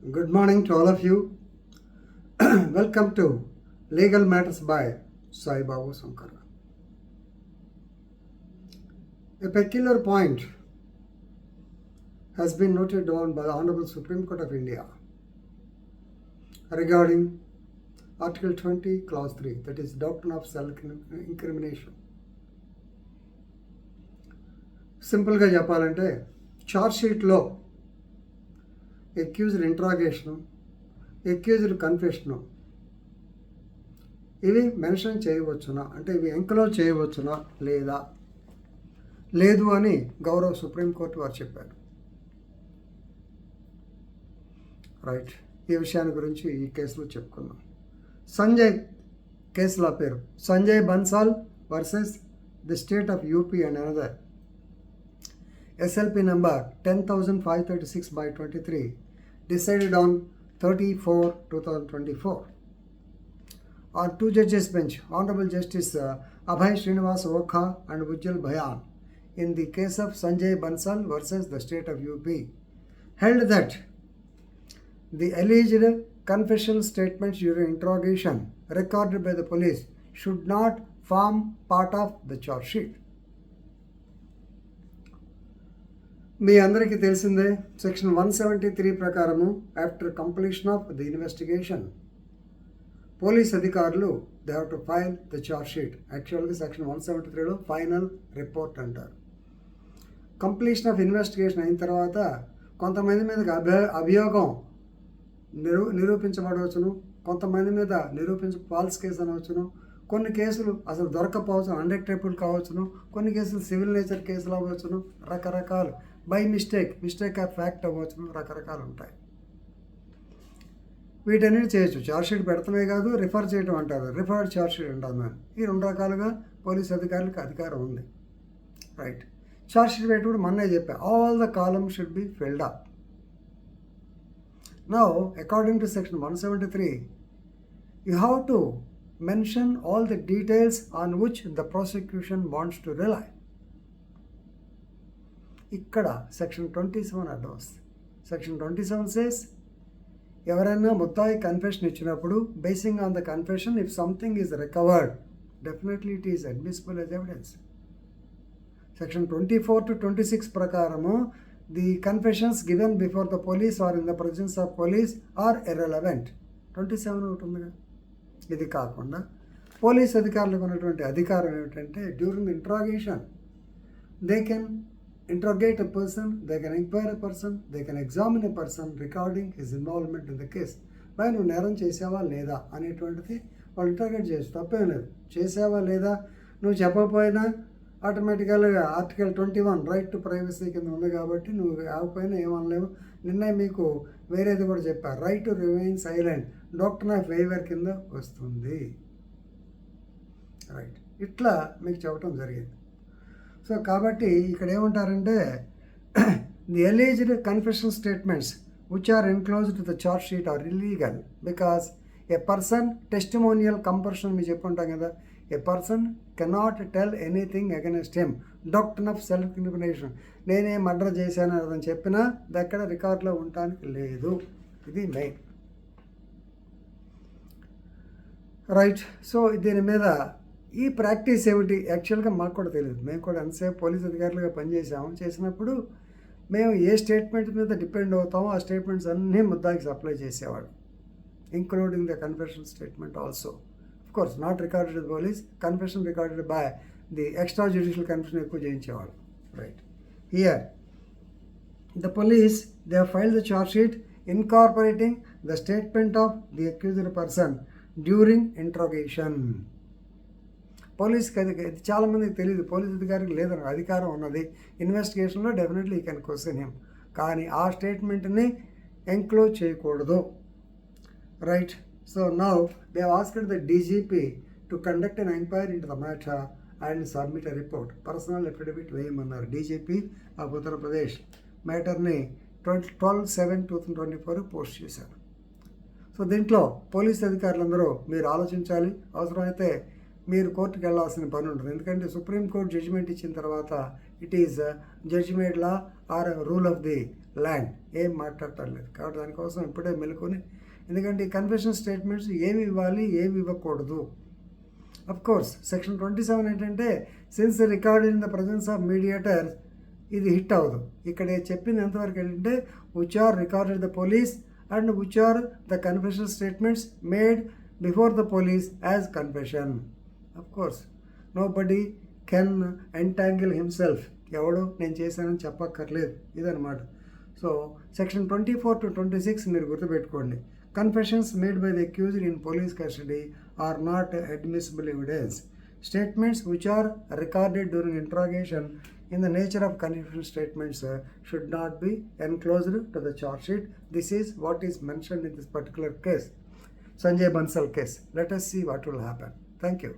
Good morning to all of you. Welcome to Legal Matters by Sai Babu Sankara. A peculiar point has been noted down by the Honorable Supreme Court of India regarding Article 20, Clause 3, that is doctrine of self-incrimination. సింపుల్గా చెప్పాలంటే ఛార్జ్షీట్లో accused ఇంట్రాగేషను, accused కన్ఫెషను ఇవి mention చేయవచ్చునా, అంటే ఇవి enclose చేయవచ్చునా లేదా లేదు అని గౌరవ సుప్రీంకోర్టు వారు చెప్పారు. రైట్, ఈ విషయాన్ని గురించి ఈ కేసులో చెప్పుకుందాం. సంజయ్ కేసుల పేరు Sanjay Bansal versus the state of UP and another SLP number 10,536/23 decided on 30/4/2024 on 2 judges bench. Honorable Justice Abhay Srinivas Okha and Ujjal Bhayan in the case of Sanjay Bansal versus the state of UP held that the alleged confessional statements during interrogation recorded by the police should not form part of the charge sheet. మీ అందరికీ తెలిసిందే, section 173 ప్రకారము after completion of the investigation police అధికారులు they have to file the charge sheet. యాక్చువల్గా section 173లో final report అంటారు. Completion of investigation అయిన తర్వాత కొంతమంది మీద అభియోగం నిరూపించబడవచ్చును, కొంతమంది మీద ఫాల్స్ కేసు అనవచ్చును, కొన్ని కేసులు అసలు దొరకపోవచ్చు, అన్డిటెక్టబుల్ కావచ్చును, కొన్ని కేసులు సివిల్ నేచర్ కేసులు అవ్వచ్చును, రకరకాలు బై మిస్టేక్ ఆఫ్ ఫ్యాక్ట్ అవ్వచ్చును, రకరకాలు ఉంటాయి. వీటన్నిటి చేయొచ్చు. ఛార్జ్షీట్ పెడతమే కాదు, రిఫర్ చేయడం అంటారు, రిఫర్డ్ ఛార్జ్షీట్ అంటారు. ఈ రెండు రకాలుగా పోలీస్ అధికారులకు అధికారం ఉంది. రైట్, ఛార్జ్షీట్ పెట్టినప్పుడు మొన్నే చెప్పా, all the columns should be filled up. Now according to section 173 you have to mention all the details on which the prosecution wants to rely. ఇక్కడ సెక్షన్ 27 అడ్డం వస్తుంది. సెక్షన్ 27 says ఎవరైనా ముద్దాయి కన్ఫెషన్ ఇచ్చినప్పుడు basing on the confession if something is recovered definitely it is admissible as evidence. Section 24 to 26 ప్రకారము the confessions given before the police or in the presence of police are irrelevant. 27 ఒకటి ఉందిగా. ఇది కాకుండా police అధికారులకు ఉన్నటువంటి అధికారం ఏమిటంటే during the interrogation they can interrogate a person, they can enquire a person, they can examine a person recording his involvement in the case. By నువ్వు నేరం చేసావా లేదా అనేటువంటిది వాళ్ళు ఇంట్రాగేట్ చేయొచ్చు, తప్పేం లేదు. చేసావా లేదా నువ్వు చెప్పకపోయినా ఆటోమేటికల్గా ఆర్టికల్ 21 రైట్ టు ప్రైవసీ కింద ఉంది కాబట్టి నువ్వు ఆగిపోయినా ఏమనలేవు. నిన్న మీకు వేరేది కూడా చెప్పారు, right to remain silent doctor of waiver కింద వస్తుంది. రైట్, ఇట్లా మీకు చెప్పడం జరిగింది. సో కాబట్టి ఇక్కడ ఏమంటారంటే the alleged confession statements which are enclosed to the charge sheet are illegal because a person testimonial compulsion మీ చెప్పుంటాం కదా, a person cannot tell anything against him. doctrine of self-incrimination, నేనే మర్డర్ చేశాను అని చెప్పినా దగ్గర రికార్డులో ఉండటానికి లేదు. ఇది మెయిన్. రైట్, సో దీని మీద ఈ ప్రాక్టీస్ ఏమిటి యాక్చువల్గా మాకు కూడా తెలియదు. మేము కూడా ఎంతసేపు పోలీస్ అధికారులుగా చేసినప్పుడు మేము ఏ స్టేట్మెంట్ మీద డిపెండ్ అవుతామో ఆ స్టేట్మెంట్స్ అన్నీ ముద్దాకి సప్లై చేసేవాడు, including the confession statement also. Of course, not recorded with police, confession recorded by the extrajudicial confession ఎక్కువ చేయించేవాడు. Right, here the police, they have filed the charge sheet incorporating the statement of the accused person during interrogation. పోలీస్కి అది చాలామందికి తెలియదు, police అధికారికి లేదని అధికారం ఉన్నది. ఇన్వెస్టిగేషన్లో definitely you can question him, కానీ ఆ స్టేట్మెంట్ని ఎంక్లోజ్ చేయకూడదు. Right, so now they have asked the DGP to conduct an inquiry into the matter and submit a report. Personal affidavit వేయమన్నారు DGP ఆఫ్ ఉత్తరప్రదేశ్. మ్యాటర్ని 12/7/2024 పోస్ట్ చేశారు. సో దీంట్లో police అధికారులందరూ మీరు ఆలోచించాలి. అవసరమైతే మీరు కోర్టుకు వెళ్ళాల్సిన పని ఉంటుంది. ఎందుకంటే సుప్రీంకోర్టు జడ్జిమెంట్ ఇచ్చిన తర్వాత it is judgment law or rule of the land ఏం మాట్లాడటలేదు. కాబట్టి దానికోసం ఇప్పుడే మెలుకొని, ఎందుకంటే ఈ కన్ఫెషన్ స్టేట్మెంట్స్ ఏమి ఇవ్వాలి ఏమి ఇవ్వకూడదు. అఫ్ కోర్స్ సెక్షన్ 27 ఏంటంటే since recorded in the presence of mediators ఇది హిట్ అవ్వదు. ఇక్కడ చెప్పింది ఎంతవరకు ఏంటంటే which are recorded the police and which are the confession statements made before the police as confession. Of course nobody can entangle himself, ఎవడు నేను చేశానని చెప్పక్కర్లేదు ఇదనమాట. సో సెక్షన్ 24 to 26 మీరు గుర్తుపెట్టుకోండి. Confessions made by the accused in police custody are not admissible evidence. Statements which are recorded during interrogation in the nature of confession statements should not be enclosed to the charge sheet. This is what is mentioned in this particular case, Sanjay Bansal case. Let us see what will happen. Thank you.